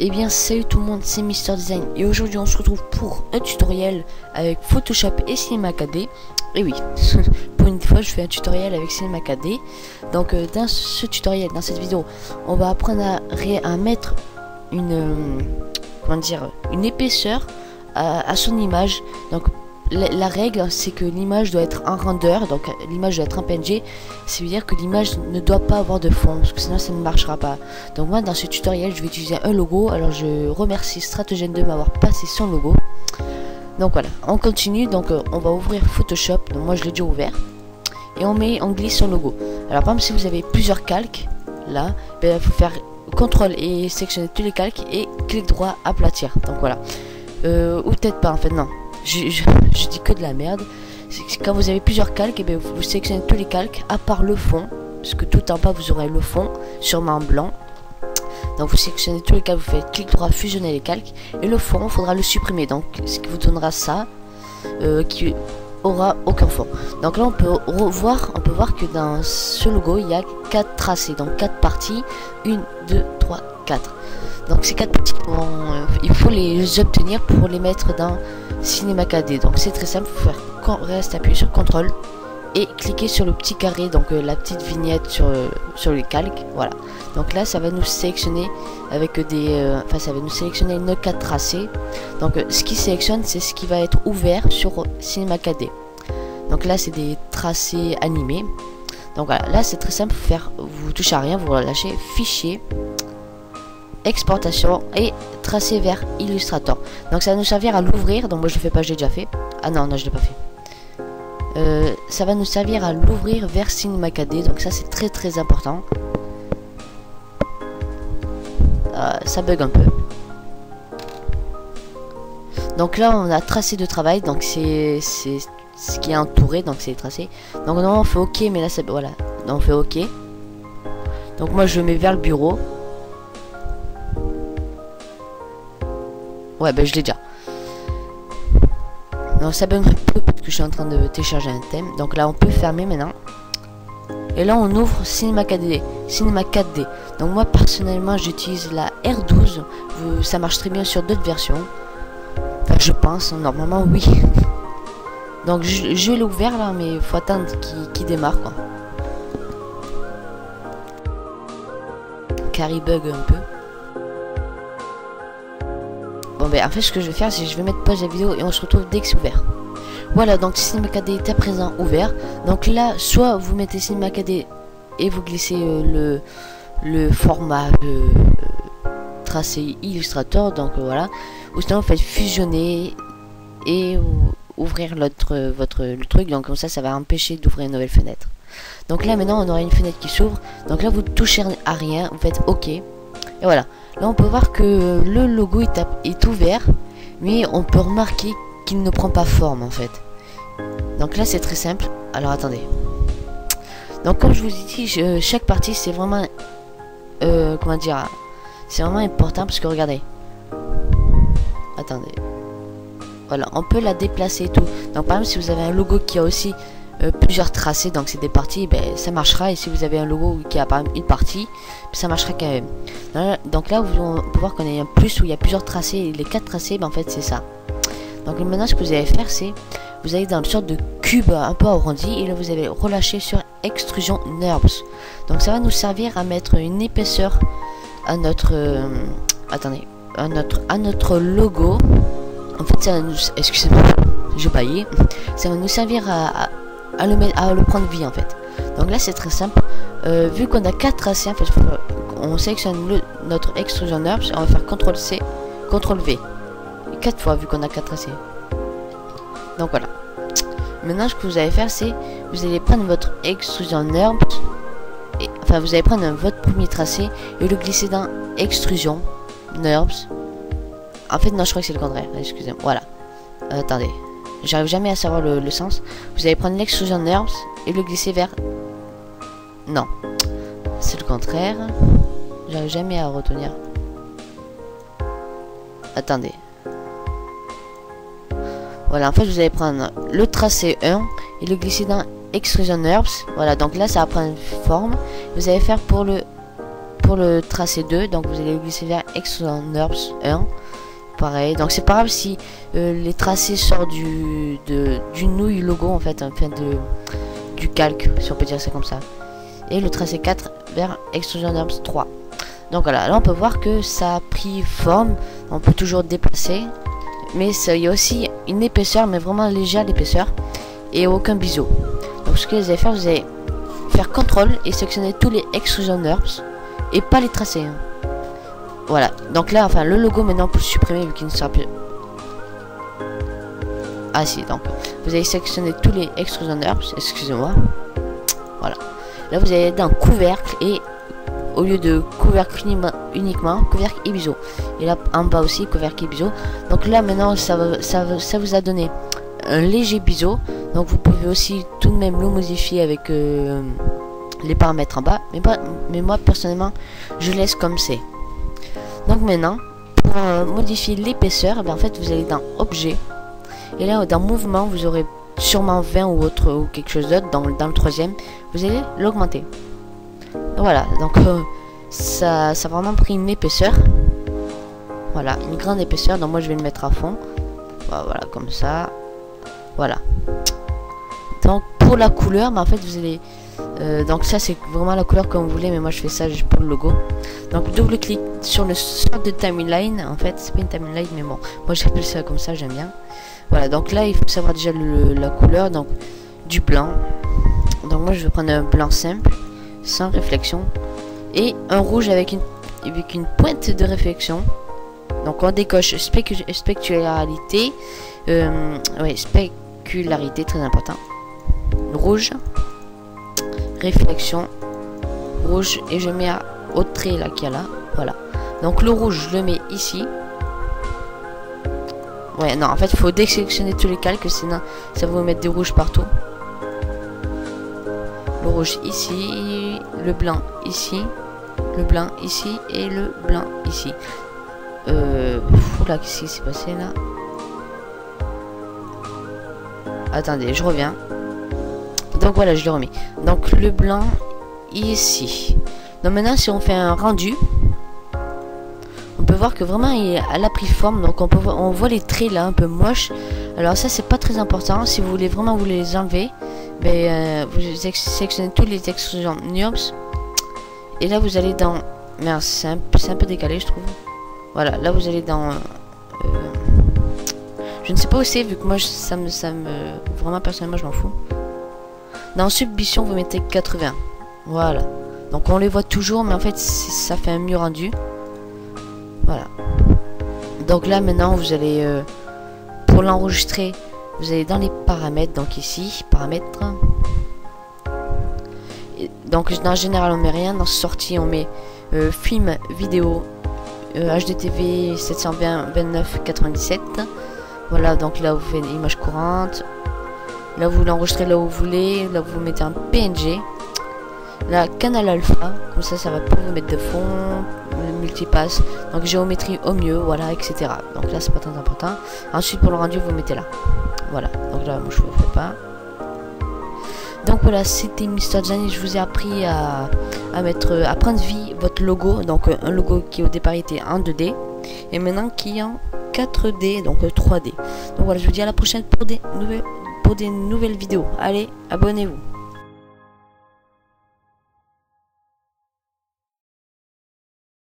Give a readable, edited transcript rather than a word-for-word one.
Eh bien salut tout le monde, c'est Mister Design et aujourd'hui on se retrouve pour un tutoriel avec Photoshop et Cinema 4D. Et oui, pour une fois je fais un tutoriel avec Cinema 4D. Donc dans ce tutoriel, dans cette vidéo, on va apprendre à mettre une une épaisseur à son image. Donc la règle c'est que l'image doit être en render, donc l'image doit être en PNG. Ça veut dire que l'image ne doit pas avoir de fond, parce que sinon ça ne marchera pas. Donc moi dans ce tutoriel je vais utiliser un logo. Alors je remercie Stratogène de m'avoir passé son logo. Donc voilà, on continue. Donc on va ouvrir Photoshop, donc moi je l'ai déjà ouvert. Et on glisse son logo. Alors par exemple si vous avez plusieurs calques, là, il faut faire CTRL et sélectionner tous les calques et clic droit aplatir. Donc voilà, ou peut-être pas en fait, non. Je dis que de la merde. Quand vous avez plusieurs calques, et bien vous sélectionnez tous les calques à part le fond, parce que tout en bas vous aurez le fond sûrement blanc. Donc vous sélectionnez tous les calques, vous faites clic droit fusionner les calques et le fond il faudra le supprimer, donc ce qui vous donnera ça qui aura aucun fond. Donc là on peut voir que dans ce logo il y a 4 tracés, donc 4 parties, 1, 2, 3, 4. Donc ces 4 parties il faut les obtenir pour les mettre dans Cinema 4D. Donc c'est très simple, il faut faire reste appuyé sur CTRL et cliquer sur le petit carré, donc la petite vignette sur le calque. Voilà, donc là ça va nous sélectionner avec des ça va nous sélectionner nos 4 tracés. Donc ce qui sélectionne c'est ce qui va être ouvert sur Cinema 4D. Donc là c'est des tracés animés. Donc voilà, là c'est très simple, vous touchez à rien, vous relâchez fichier, exportation et tracer vers Illustrator. Donc ça va nous servir à l'ouvrir. Donc moi je le fais pas, j'ai déjà fait. Ah non je l'ai pas fait. Ça va nous servir à l'ouvrir vers Cinema 4D. Donc ça c'est très important. Ça bug un peu. Donc là on a tracé de travail. Donc c'est ce qui est entouré. Donc c'est les tracés. Donc non on fait OK, mais là c'est voilà. Donc on fait OK. Donc moi je mets vers le bureau. Ouais, ben je l'ai déjà. Donc ça bug un peu parce que je suis en train de télécharger un thème. Donc là on peut fermer maintenant. Et là on ouvre Cinema 4D. Cinema 4D. Donc moi personnellement j'utilise la R12. Ça marche très bien sur d'autres versions. Enfin je pense, normalement oui. Donc je l'ai ouvert là, mais il faut attendre qu'il démarre quoi. Car il bug un peu. Bon ben en fait ce que je vais faire c'est que je vais mettre pause à la vidéo et on se retrouve dès que c'est ouvert. Voilà, donc Cinema 4D est à présent ouvert. Donc là soit vous mettez Cinema 4D et vous glissez le format tracé Illustrator. Donc voilà, ou sinon vous faites fusionner et ouvrir le truc. Donc comme ça va empêcher d'ouvrir une nouvelle fenêtre. Donc là maintenant on aura une fenêtre qui s'ouvre. Donc là vous touchez à rien, vous faites OK. Et voilà. Là on peut voir que le logo est ouvert, mais on peut remarquer qu'il ne prend pas forme en fait. Donc là c'est très simple. Alors attendez. Donc comme je vous ai dit, chaque partie c'est vraiment c'est vraiment important parce que regardez. Attendez. Voilà, on peut la déplacer et tout. Donc par exemple si vous avez un logo qui a aussi plusieurs tracés, donc c'est des parties, ben ça marchera. Et si vous avez un logo qui a par exemple une partie, ça marchera quand même. Donc là on peut voir qu'on a un plus où il y a plusieurs tracés, et les 4 tracés, ben en fait c'est ça. Donc maintenant ce que vous allez faire c'est vous allez dans une sorte de cube un peu arrondi et là vous allez relâcher sur extrusion NURBS. Donc ça va nous servir à mettre une épaisseur à notre à notre logo. En fait ça va nous, excusez-moi j'ai baillé, ça va nous servir à le prendre vie en fait. Donc là c'est très simple. Vu qu'on a 4 tracés en fait, on sélectionne notre extrusion NURBS et on va faire CTRL C, CTRL V 4 fois vu qu'on a 4 tracés. Donc voilà. Maintenant ce que vous allez faire c'est vous allez prendre votre extrusion NURBS et, enfin vous allez prendre votre premier tracé et le glisser dans extrusion NURBS. En fait non je crois que c'est le contraire, excusez-moi. Voilà. Attendez. J'arrive jamais à savoir le sens. Vous allez prendre l'extrusion NURBS et le glisser vers... Non. C'est le contraire. J'arrive jamais à retenir. Attendez. Voilà, en fait vous allez prendre le tracé 1 et le glisser dans extrusion NURBS. Voilà, donc là ça va prendre une forme. Vous allez faire pour le pour le tracé 2, donc vous allez glisser vers Extrusion NURBS 1. Pareil, donc c'est pas grave si les tracés sortent du nouille logo en fait, enfin du calque, si on peut dire ça comme ça. Et le tracé 4 vers Extrusion NURBS 3. Donc voilà, là on peut voir que ça a pris forme, on peut toujours déplacer. Mais il y a aussi une épaisseur, mais vraiment légère d'épaisseur. Et aucun biseau. Donc ce que vous allez faire, vous allez faire CTRL et sélectionner tous les Extrusion NURBS. Et pas les tracés. Hein. Voilà. Donc là, enfin le logo maintenant on peut le supprimer vu qu'il ne sera plus. Ah si, donc vous allez sélectionner tous les Extrusion NURBS. Excusez-moi. Voilà. Là vous allez dans couvercle et au lieu de couvercle uniquement, couvercle et biseau. Et là en bas aussi, couvercle et biseau. Donc là maintenant ça vous a donné un léger biseau. Donc vous pouvez aussi tout de même le modifier avec les paramètres en bas. Mais moi personnellement, je laisse comme c'est. Donc maintenant, pour modifier l'épaisseur, en fait vous allez dans objet. Et là dans mouvement, vous aurez sûrement 20 ou autre ou quelque chose d'autre dans le troisième. Vous allez l'augmenter. Voilà, donc ça a vraiment pris une épaisseur. Voilà, une grande épaisseur. Donc moi je vais le mettre à fond. Voilà, comme ça. Voilà. Donc pour la couleur, en fait vous allez... donc ça c'est vraiment la couleur comme vous voulez. Mais moi je fais ça juste pour le logo. Donc double clic sur le sort de timeline. En fait c'est pas une timeline mais bon. Moi j'appelle ça comme ça, j'aime bien. Voilà, donc là il faut savoir déjà la couleur. Donc du blanc. Donc moi je vais prendre un blanc simple. Sans réflexion. Et un rouge avec une pointe de réflexion. Donc on décoche spécularité. Oui, spécularité, très important. Rouge. Réflexion. Rouge. Et je mets au trait là qu'il y a là. Voilà. Donc le rouge, je le mets ici. Ouais, non, en fait, il faut désélectionner tous les calques, sinon ça va vous mettre des rouges partout. Le rouge ici, le blanc ici, le blanc ici et le blanc ici. Oula, qu'est-ce qui s'est passé là? Attendez, je reviens. Donc voilà, je l'ai remis. Donc le blanc ici. Donc maintenant, si on fait un rendu, on peut voir que vraiment elle a pris forme. Donc on voit les traits là un peu moches. Alors ça c'est pas très important. Si vous voulez vraiment vous les enlever, vous sélectionnez tous les extrusions NURBS. Et là vous allez dans... Merde, c'est un peu décalé je trouve. Voilà, là vous allez dans... je ne sais pas où c'est vu que moi vraiment personnellement je m'en fous. Dans Subdivision vous mettez 80. Voilà. Donc on les voit toujours mais en fait ça fait un mieux rendu. Voilà. Donc là maintenant vous allez... pour l'enregistrer, vous allez dans les paramètres, donc ici, paramètres. Et donc en général on met rien, dans sortie on met film, vidéo, HDTV 720-29-97. Voilà, donc là vous faites image courante. Là vous l'enregistrez là où vous voulez, là vous mettez un PNG. Là canal alpha, comme ça va pas vous mettre de fond, multipass, donc géométrie au mieux, voilà, etc. Donc là c'est pas très important. Ensuite pour le rendu vous mettez là. Voilà, donc là moi je ne le fais pas. Donc voilà, c'était Mr. Gianni, je vous ai appris à prendre vie votre logo. Donc un logo qui au départ était en 2D et maintenant qui est en 4D, donc 3D. Donc voilà, je vous dis à la prochaine pour des nouvelles vidéos. Allez, abonnez-vous.